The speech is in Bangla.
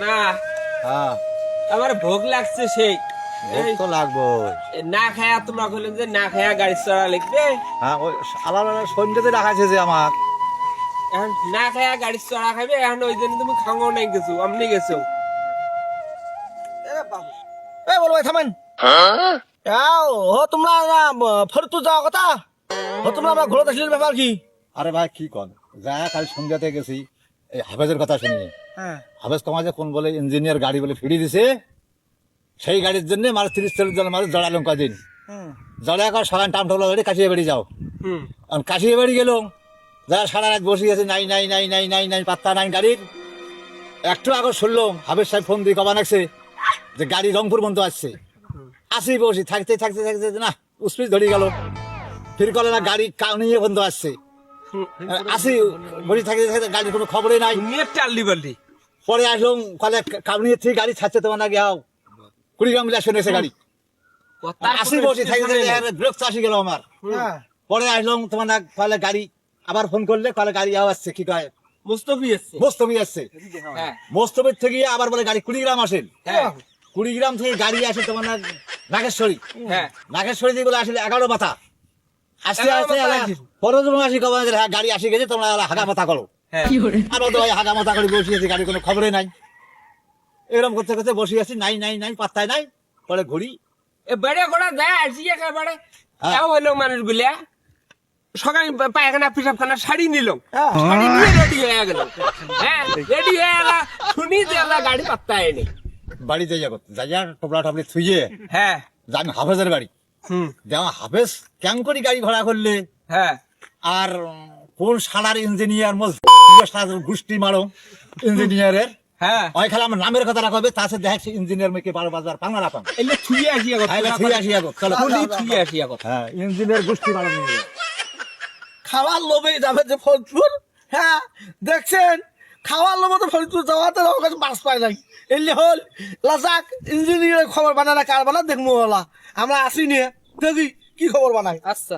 না হ্যাঁ আমার ভোগ লাগছে সেই ভোগ তো লাগবো। না খায়া তোমরা বললেন যে না খায়া গাড়ি চড়া লিখবে। হ্যাঁ ওই আলাদা আলাদা সন্ধ্যেতে রাখাছে যে আমার। এখন না খায়া গাড়ি চড়া খাবে, এখন ওই জন্য তুমি খাঙ্গো নাই গেছো, আমনি গেছো। এ বল ভাই থামেন। তোমরা ফরিদপুর যাওয়ার কথা, তোমরা আমরা ঘোরাতে ছিলেন, ব্যাপার কি? আরে ভাই কি কর, যা কাল সন্ধ্যাতে গেছি এই হাফেজের কথা শুনিয়ে। হাফেজ তোমার যে কোন বলে ইঞ্জিনিয়ার গাড়ি বলে ফিরিয়ে দিছে, সেই গাড়ির জন্য মার 30-40 জন মানুষ জড়ালাম কদিন। জড়া কর সকাল টাম ঠকলো গাড়ি কাশিয়ে বাড়ি যাও। কাশিয়ে বাড়ি গেল, যারা সারা রাত বসে আছে, নাই নাই নাই নাই নাই নাই পাত্তা নাই গাড়ির। একটু আগে শুনলাম হাফেজ সাহেব ফোন দিয়ে কবা লাগছে যে গাড়ি রংপুর বন্ধ আসছে। আসি বসি থাকতে থাকতে থাকতে না উসপিস ধরে গেল, ফির কলে না গাড়ি কাউনিয়ে বন্ধ আসছে। আসি বসে থাকতে থাকতে গাড়ির কোনো খবরই নাই। টাল্লি বাল্লি পরে আসলাম কলে কাউনিয়ে থেকে গাড়ি ছাড়ছে তোমার না গিয়ে 20 গ্রাম মিলে শুনেছে গাড়ি। আসি বসে থাকতে থাকতে ব্রেক আসি গেল আমার। পরে আসলাম তোমার না কলে গাড়ি, আবার ফোন করলে কলে গাড়ি আসছে, কি কয় মুস্তফি এসছে। মোস্তফি আসছে। হ্যাঁ মোস্তফির থেকে আবার বলে গাড়ি 20 গ্রাম আসেন। হ্যাঁ 20 গ্রাম থেকে গাড়ি আসে তোমার না নাগেশ্বরী। হ্যাঁ নাগেশ্বরী দিয়ে বলে আসলে 11 মাথা। আসতে 11 আসতে মাথা আসে। পরজন আসি কবা গাড়ি আসি গেছে, তোমরা হাগা মাথা করো। হ্যাঁ আর তো হাগা মাথা করে বসে আছি, গাড়ি কোনো খবরই নাই। এরকম করতে করতে বসে আছি, নাই নাই নাই পাত্তাই নাই। পরে ঘুরি এ বেড়ে ঘোড়া যায় আসি একেবারে। হ্যাঁ। এও হইলো মানুষ গুলিয়া সকালে পায়খানা পিসাবখানা শাড়ি নিল, শাড়ি নিয়ে রেডি হয়ে গেল। হ্যাঁ রেডি হয়ে গেল, শুনি যে এলা গাড়ি পাত্তায় নেই। বাড়িতে যাবো, যাইয়া টপলা টপলি থুইয়ে হ্যাঁ যান হাফেজের বাড়ি। দেওয়া হাফেজ কেমন করি গাড়ি ভাড়া করলে, হ্যাঁ আর কোন সালার ইঞ্জিনিয়ার গোষ্ঠী মারো ইঞ্জিনিয়ারের হ্যাঁ ওই খেলা আমার নামের কথা রাখবে, তাছে দেখছি ইঞ্জিনিয়ার মেয়েকে 12 বাজার পাঙ্গা রাখাম। এলে ছুঁয়ে আসি আগত, ছুঁয়ে আসি আগত, চলো ছুঁয়ে আসি আগত। হ্যাঁ ইঞ্জিনিয়ার গোষ্ঠী মারো নিয়ে খাওয়ার লোভে যাবে যে ফরিদপুর। হ্যাঁ দেখছেন, খাওয়ার লোভে তো ফরিদপুর যাওয়াতে আমার কাছে বাস পায় নাই। এলে হল লাজাক ইঞ্জিনিয়ারের খবর বানায় না কার বানা দেখবো, আমরা আসি নিয়ে দেখি কি খবর বানাই। আচ্ছা।